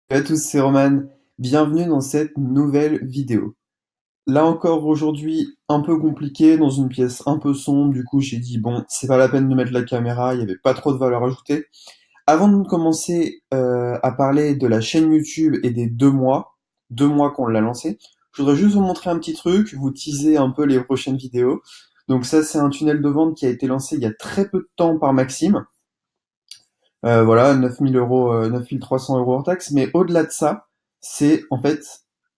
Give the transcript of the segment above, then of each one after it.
Salut à tous, c'est Roman. Bienvenue dans cette nouvelle vidéo. Là encore aujourd'hui, un peu compliqué, dans une pièce un peu sombre, du coup j'ai dit bon, c'est pas la peine de mettre la caméra, il y avait pas trop de valeur ajoutée. Avant de commencer à parler de la chaîne YouTube et des 2 mois qu'on l'a lancée, je voudrais juste vous montrer un petit truc, vous teaser un peu les prochaines vidéos. Donc ça c'est un tunnel de vente qui a été lancé il y a très peu de temps par Maxime. Voilà, 9000 euros, 9300 € hors taxe. Mais au-delà de ça, c'est en fait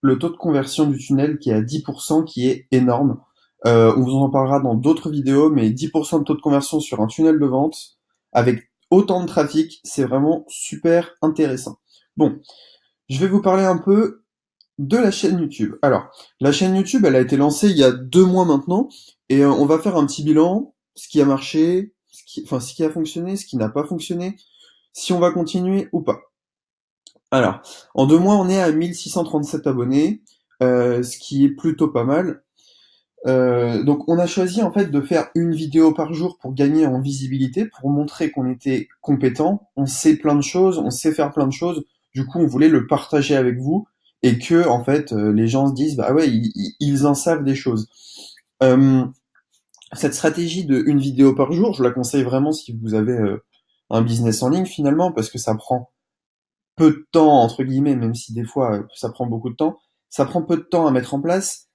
le taux de conversion du tunnel qui est à 10%, qui est énorme. On vous en parlera dans d'autres vidéos, mais 10% de taux de conversion sur un tunnel de vente avec autant de trafic, c'est vraiment super intéressant. Bon, je vais vous parler un peu de la chaîne YouTube. Alors, la chaîne YouTube, elle a été lancée il y a 2 mois maintenant, et on va faire un petit bilan, ce qui a marché, ce qui a fonctionné, ce qui n'a pas fonctionné, si on va continuer ou pas. Alors, en 2 mois, on est à 1637 abonnés, ce qui est plutôt pas mal. Donc, on a choisi en fait de faire une vidéo par jour pour gagner en visibilité, pour montrer qu'on était compétent, on sait plein de choses, on sait faire plein de choses. Du coup, on voulait le partager avec vous et que en fait les gens se disent bah ouais, ils en savent des choses. Euh, Cette stratégie de une vidéo par jour, je la conseille vraiment si vous avez un business en ligne finalement, parce que ça prend peu de temps, entre guillemets, même si des fois ça prend beaucoup de temps, ça prend peu de temps à mettre en place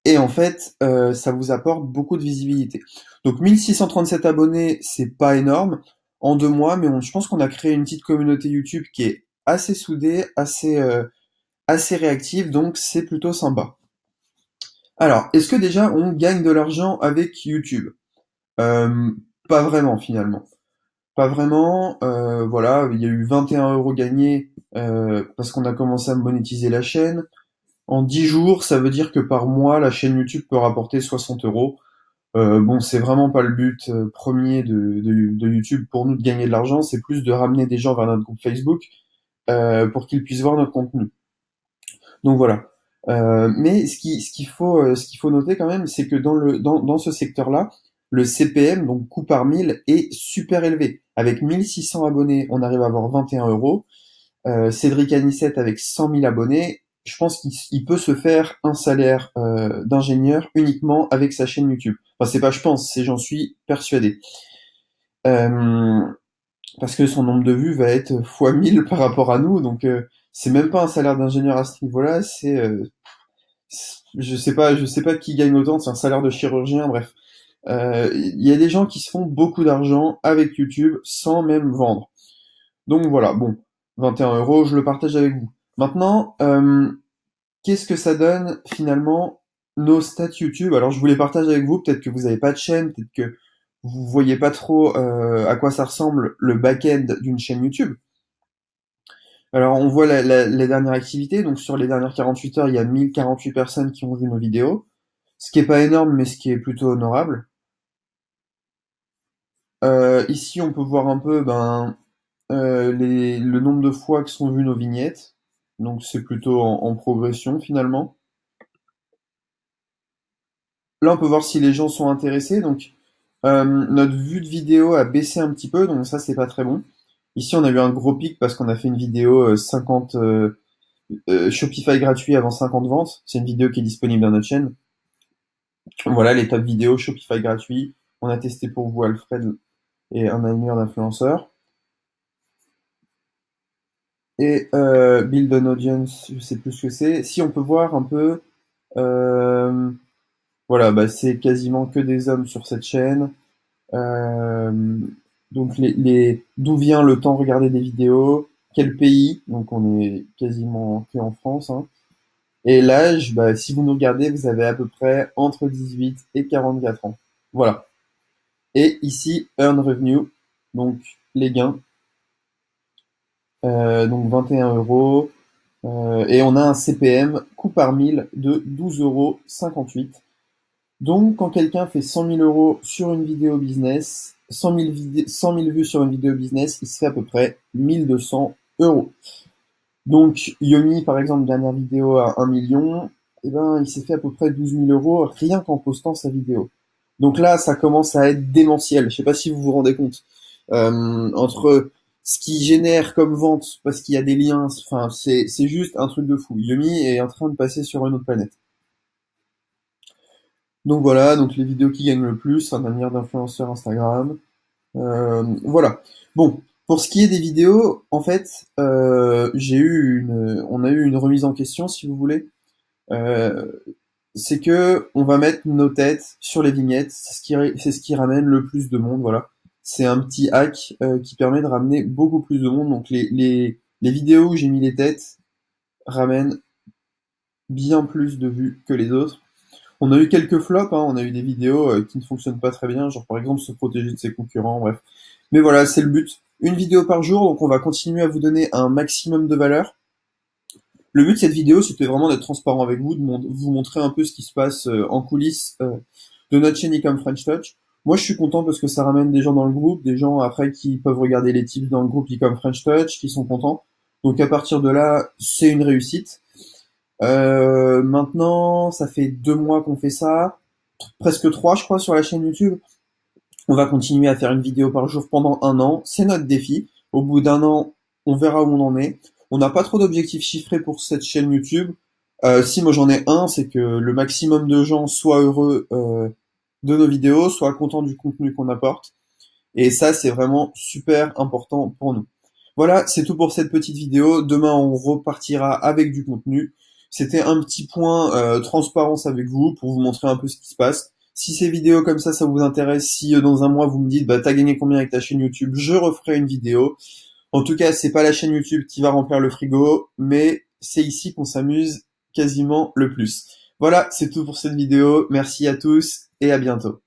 et en fait ça vous apporte beaucoup de visibilité. Donc 1637 abonnés, c'est pas énorme en 2 mois, mais je pense qu'on a créé une petite communauté YouTube qui est assez soudée, assez réactive, donc c'est plutôt sympa. Alors, est-ce que déjà on gagne de l'argent avec YouTube? euh, Pas vraiment finalement. Pas vraiment. Voilà, il y a eu 21 € gagnés parce qu'on a commencé à monétiser la chaîne. En 10 jours, ça veut dire que par mois, la chaîne YouTube peut rapporter 60 euros. Bon, c'est vraiment pas le but premier de YouTube pour nous de gagner de l'argent, c'est plus de ramener des gens vers notre groupe Facebook pour qu'ils puissent voir notre contenu. Donc voilà. Mais ce qu'il faut noter quand même, c'est que dans ce secteur-là, le CPM, donc coût par mille, est super élevé. Avec 1600 abonnés, on arrive à avoir 21 euros. Cédric Anissette avec 100 000 abonnés, je pense qu'il peut se faire un salaire d'ingénieur uniquement avec sa chaîne YouTube. Enfin, c'est pas je pense, c'est j'en suis persuadé. Euh, Parce que son nombre de vues va être fois 1000 par rapport à nous, donc c'est même pas un salaire d'ingénieur à ce niveau-là, je sais pas qui gagne autant, c'est un salaire de chirurgien, bref. Il y a des gens qui se font beaucoup d'argent avec YouTube sans même vendre. Donc voilà, bon, 21 euros, je le partage avec vous. Maintenant, qu'est-ce que ça donne finalement nos stats YouTube? Alors je vous les partage avec vous, peut-être que vous n'avez pas de chaîne, peut-être que vous voyez pas trop à quoi ça ressemble le back-end d'une chaîne YouTube. Alors on voit les dernières activités, donc sur les dernières 48 heures, il y a 1048 personnes qui ont vu nos vidéos, ce qui est pas énorme, mais ce qui est plutôt honorable. Ici, on peut voir un peu le nombre de fois que sont vues nos vignettes. Donc c'est plutôt en progression finalement. Là, on peut voir si les gens sont intéressés. Donc notre vue de vidéo a baissé un petit peu, donc ça c'est pas très bon. Ici, on a eu un gros pic parce qu'on a fait une vidéo 50 Shopify gratuit avant 50 ventes. C'est une vidéo qui est disponible dans notre chaîne. Voilà les top vidéos Shopify gratuit. On a testé pour vous Alfred et un ami d'influenceurs. Et build an audience, je sais plus ce que c'est. Si on peut voir un peu, euh, voilà, bah, c'est quasiment que des hommes sur cette chaîne. Euh, donc d'où vient le temps de regarder des vidéos, quel pays, donc on est quasiment que en France, hein. Et l'âge, bah, si vous nous regardez, vous avez à peu près entre 18 et 44 ans. Voilà. Et ici, earn revenue, donc les gains, donc 21 euros. Et on a un CPM, coût par mille, de 12,58 €. Donc, quand quelqu'un fait 100 000 euros sur une vidéo business, 100 000 vues sur une vidéo business, il se fait à peu près 1200 euros. Donc, Yomi, par exemple, dernière vidéo à 1 million, eh ben, il s'est fait à peu près 12 000 euros rien qu'en postant sa vidéo. Donc là, ça commence à être démentiel. Je sais pas si vous vous rendez compte. Entre ce qui génère comme vente, parce qu'il y a des liens, enfin, c'est juste un truc de fou. Yumi est en train de passer sur une autre planète. Donc voilà, donc les vidéos qui gagnent le plus, un avenir d'influenceur Instagram. Voilà. Bon, pour ce qui est des vidéos, en fait, on a eu une remise en question, si vous voulez. Euh, c'est que on va mettre nos têtes sur les vignettes, c'est ce qui ramène le plus de monde, voilà. C'est un petit hack qui permet de ramener beaucoup plus de monde. Donc les vidéos où j'ai mis les têtes ramènent bien plus de vues que les autres. On a eu quelques flops, hein, on a eu des vidéos qui ne fonctionnent pas très bien, genre par exemple se protéger de ses concurrents, bref. Mais voilà, c'est le but. Une vidéo par jour, donc on va continuer à vous donner un maximum de valeur. Le but de cette vidéo, c'était vraiment d'être transparent avec vous, de vous montrer un peu ce qui se passe en coulisses de notre chaîne Ecom French Touch. Moi, je suis content parce que ça ramène des gens dans le groupe, des gens après qui peuvent regarder les tips dans le groupe Ecom French Touch, qui sont contents. Donc à partir de là, c'est une réussite. Maintenant, ça fait 2 mois qu'on fait ça, presque 3, je crois, sur la chaîne YouTube. On va continuer à faire une vidéo par jour pendant un an. C'est notre défi. Au bout d'un an, on verra où on en est. On n'a pas trop d'objectifs chiffrés pour cette chaîne YouTube. Si moi j'en ai un, c'est que le maximum de gens soient heureux de nos vidéos, soient contents du contenu qu'on apporte. Et ça, c'est vraiment super important pour nous. Voilà, c'est tout pour cette petite vidéo. Demain, on repartira avec du contenu. C'était un petit point transparence avec vous pour vous montrer un peu ce qui se passe. Si ces vidéos comme ça vous intéresse, si dans un mois vous me dites bah t'as gagné combien avec ta chaîne YouTube, je referai une vidéo. En tout cas, c'est pas la chaîne YouTube qui va remplir le frigo, mais c'est ici qu'on s'amuse quasiment le plus. Voilà, c'est tout pour cette vidéo. Merci à tous et à bientôt.